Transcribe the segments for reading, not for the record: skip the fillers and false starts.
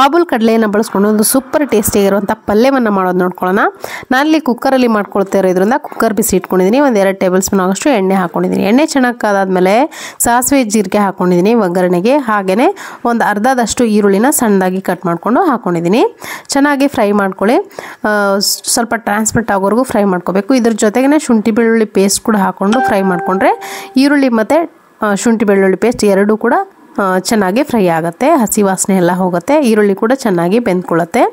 ಕಾಬೂಲ್ ಕಡಲೆಯನ್ನು ಬಳಸ್ಕೊಂಡು ಒಂದು ಸೂಪರ್ ಟೇಸ್ಟಿಯಾಗಿರುವಂಥ ಪಲ್ಯವನ್ನು ಮಾಡೋದು ನೋಡ್ಕೊಳ್ಳೋಣ. ನಾನಿಲ್ಲಿ ಕುಕ್ಕರಲ್ಲಿ ಮಾಡ್ಕೊಳ್ತಾ ಇರೋದ್ರಿಂದ ಕುಕ್ಕರ್ ಬಿಸಿ ಇಟ್ಕೊಂಡಿದ್ದೀನಿ. ಒಂದು 2 ಟೇಬಲ್ ಸ್ಪೂನ್ ಆಗೋಷ್ಟು ಎಣ್ಣೆ ಹಾಕ್ಕೊಂಡಿದ್ದೀನಿ. ಎಣ್ಣೆ ಚೆನ್ನಾಗಿ ಕಾದಾದ್ಮೇಲೆ ಸಾಸಿವೆ ಜೀರಿಗೆ ಹಾಕ್ಕೊಂಡಿದ್ದೀನಿ ಒಗ್ಗರಣೆಗೆ. ಹಾಗೆಯೇ ಒಂದು ಅರ್ಧದಷ್ಟು ಈರುಳ್ಳಿನ ಸಣ್ಣದಾಗಿ ಕಟ್ ಮಾಡಿಕೊಂಡು ಹಾಕ್ಕೊಂಡಿದ್ದೀನಿ. ಚೆನ್ನಾಗಿ ಫ್ರೈ ಮಾಡ್ಕೊಳ್ಳಿ. ಸ್ವಲ್ಪ ಟ್ರಾನ್ಸ್ಪರೆಂಟ್ ಆಗೋವರೆಗೂ ಫ್ರೈ ಮಾಡ್ಕೋಬೇಕು. ಇದ್ರ ಜೊತೆಗೇ ಶುಂಠಿ ಬೆಳ್ಳುಳ್ಳಿ ಪೇಸ್ಟ್ ಕೂಡ ಹಾಕ್ಕೊಂಡು ಫ್ರೈ ಮಾಡಿಕೊಂಡ್ರೆ ಈರುಳ್ಳಿ ಮತ್ತು ಶುಂಠಿ ಬೆಳ್ಳುಳ್ಳಿ ಪೇಸ್ಟ್ ಎರಡೂ ಕೂಡ ಚೆನ್ನಾಗಿ ಫ್ರೈ ಆಗುತ್ತೆ. ಹಸಿ ವಾಸನೆ ಎಲ್ಲ ಹೋಗುತ್ತೆ. ಈರುಳ್ಳಿ ಕೂಡ ಚೆನ್ನಾಗಿ ಬೆಂದ್ಕೊಳ್ಳುತ್ತೆ.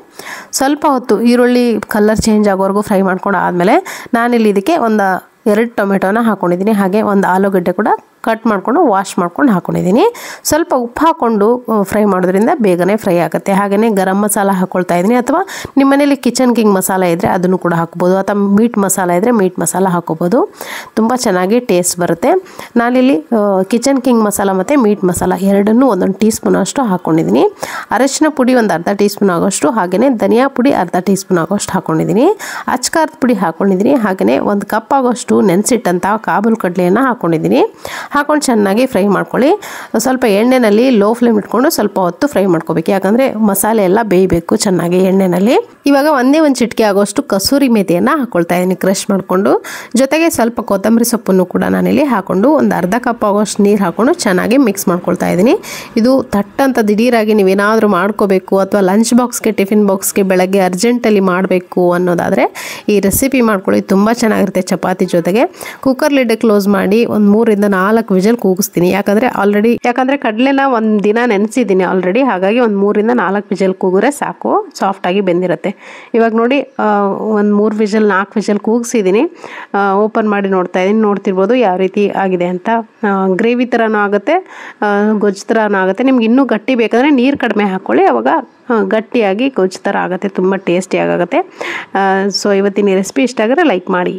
ಸ್ವಲ್ಪ ಹೊತ್ತು ಈರುಳ್ಳಿ ಕಲರ್ ಚೇಂಜ್ ಆಗೋವರೆಗೂ ಫ್ರೈ ಮಾಡ್ಕೊಂಡು ಆದಮೇಲೆ ನಾನಿಲ್ಲಿ ಇದಕ್ಕೆ ಒಂದು 2 ಟೊಮೆಟೊನ ಹಾಕ್ಕೊಂಡಿದ್ದೀನಿ. ಹಾಗೆ ಒಂದು ಆಲೂಗಡ್ಡೆ ಕೂಡ ಕಟ್ ಮಾಡಿಕೊಂಡು ವಾಶ್ ಮಾಡ್ಕೊಂಡು ಹಾಕ್ಕೊಂಡಿದ್ದೀನಿ. ಸ್ವಲ್ಪ ಉಪ್ಪು ಹಾಕ್ಕೊಂಡು ಫ್ರೈ ಮಾಡೋದ್ರಿಂದ ಬೇಗನೆ ಫ್ರೈ ಆಗುತ್ತೆ. ಹಾಗೆಯೇ ಗರಂ ಮಸಾಲ ಹಾಕ್ಕೊಳ್ತಾ ಇದ್ದೀನಿ, ಅಥವಾ ನಿಮ್ಮ ಮನೇಲಿ ಕಿಚನ್ ಕಿಂಗ್ ಮಸಾಲ ಇದ್ದರೆ ಅದನ್ನು ಕೂಡ ಹಾಕ್ಬೋದು, ಅಥವಾ ಮೀಟ್ ಮಸಾಲ ಇದ್ದರೆ ಮೀಟ್ ಮಸಾಲ ಹಾಕ್ಕೋಬೋದು. ತುಂಬ ಚೆನ್ನಾಗಿ ಟೇಸ್ಟ್ ಬರುತ್ತೆ. ನಾನಿಲ್ಲಿ ಕಿಚನ್ ಕಿಂಗ್ ಮಸಾಲ ಮತ್ತು ಮೀಟ್ ಮಸಾಲ ಎರಡನ್ನೂ 1 ಟೀ ಸ್ಪೂನ್ ಅಷ್ಟು ಹಾಕ್ಕೊಂಡಿದ್ದೀನಿ. ಅರಶಿನ ಪುಡಿ ಒಂದು ಅರ್ಧ ಟೀ ಸ್ಪೂನ್ ಆಗೋಷ್ಟು, ಹಾಗೆಯೇ ಧನಿಯಾ ಪುಡಿ ಅರ್ಧ ಟೀ ಸ್ಪೂನ್ ಆಗೋಷ್ಟು ಹಾಕ್ಕೊಂಡಿದ್ದೀನಿ. ಅಚ್ಕಾರದ ಪುಡಿ ಹಾಕ್ಕೊಂಡಿದ್ದೀನಿ. ಹಾಗೆಯೇ 1 ಕಪ್ ಆಗೋಷ್ಟು ನೆನೆಸಿಟ್ಟಂಥ ಕಾಬೂಲ್ ಕಡಲೆಯನ್ನು ಹಾಕ್ಕೊಂಡಿದ್ದೀನಿ. ಹಾಕೊಂಡು ಚೆನ್ನಾಗಿ ಫ್ರೈ ಮಾಡ್ಕೊಳ್ಳಿ. ಸ್ವಲ್ಪ ಎಣ್ಣೆಯಲ್ಲಿ ಲೋ ಫ್ಲೇಮ್ ಇಟ್ಕೊಂಡು ಸ್ವಲ್ಪ ಹೊತ್ತು ಫ್ರೈ ಮಾಡ್ಕೋಬೇಕು, ಯಾಕಂದರೆ ಮಸಾಲೆ ಎಲ್ಲ ಬೇಯಬೇಕು ಚೆನ್ನಾಗಿ ಎಣ್ಣೆಯಲ್ಲಿ. ಇವಾಗ ಒಂದೇ ಒಂದು ಚಿಟಿಕೆ ಆಗೋಷ್ಟು ಕಸೂರಿ ಮೇಥಿಯನ್ನು ಹಾಕ್ಕೊಳ್ತಾ ಇದ್ದೀನಿ ಕ್ರಷ್ ಮಾಡಿಕೊಂಡು. ಜೊತೆಗೆ ಸ್ವಲ್ಪ ಕೊತ್ತಂಬರಿ ಸೊಪ್ಪನ್ನು ಕೂಡ ನಾನಿಲ್ಲಿ ಹಾಕ್ಕೊಂಡು ಒಂದು ಅರ್ಧ ಕಪ್ ಆಗೋಷ್ಟು ನೀರು ಹಾಕ್ಕೊಂಡು ಚೆನ್ನಾಗಿ ಮಿಕ್ಸ್ ಮಾಡ್ಕೊಳ್ತಾ ಇದ್ದೀನಿ. ಇದು ತಟ್ಟಂತ ದಿಢೀರಾಗಿ ನೀವೇನಾದರೂ ಮಾಡ್ಕೋಬೇಕು ಅಥವಾ ಲಂಚ್ ಬಾಕ್ಸ್ಗೆ ಟಿಫಿನ್ ಬಾಕ್ಸ್ಗೆ ಬೆಳಗ್ಗೆ ಅರ್ಜೆಂಟಲ್ಲಿ ಮಾಡಬೇಕು ಅನ್ನೋದಾದರೆ ಈ ರೆಸಿಪಿ ಮಾಡ್ಕೊಳ್ಳಿ. ತುಂಬ ಚೆನ್ನಾಗಿರುತ್ತೆ ಚಪಾತಿ ಜೊತೆಗೆ. ಕುಕ್ಕರ್ ಲಿಡ್ ಕ್ಲೋಸ್ ಮಾಡಿ ಒಂದು 3 ರಿಂದ 4 ವಿಜಲ್ ಕೂಗಿಸ್ತೀನಿ. ಯಾಕಂದರೆ ಕಡಲೆನ ಒಂದು ದಿನ ನೆನೆಸಿದ್ದೀನಿ ಆಲ್ರೆಡಿ. ಹಾಗಾಗಿ ಒಂದು 3 ರಿಂದ 4 ವಿಜಲ್ ಕೂಗಿದ್ರೆ ಸಾಕು, ಸಾಫ್ಟಾಗಿ ಬೆಂದಿರುತ್ತೆ. ಇವಾಗ ನೋಡಿ ಒಂದು 3 ವಿಜಲ್ 4 ವಿಜಲ್ ಕೂಗಿಸಿದ್ದೀನಿ. ಓಪನ್ ಮಾಡಿ ನೋಡ್ತಾ ಇದ್ದೀನಿ. ನೋಡ್ತಿರ್ಬೋದು ಯಾವ ರೀತಿ ಆಗಿದೆ ಅಂತ. ಗ್ರೇವಿ ಥರನೂ ಆಗುತ್ತೆ, ಗೊಜ್ಜು ಥರನೂ ಆಗುತ್ತೆ. ನಿಮ್ಗೆ ಇನ್ನೂ ಗಟ್ಟಿ ಬೇಕಂದರೆ ನೀರು ಕಡಿಮೆ ಹಾಕ್ಕೊಳ್ಳಿ, ಅವಾಗ ಗಟ್ಟಿಯಾಗಿ ಗೊಜ್ಜು ಥರ ಆಗುತ್ತೆ. ತುಂಬ ಟೇಸ್ಟಿಯಾಗುತ್ತೆ. ಸೊ ಇವತ್ತಿನ ರೆಸಿಪಿ ಇಷ್ಟ ಆಗಿದ್ರೆ ಲೈಕ್ ಮಾಡಿ.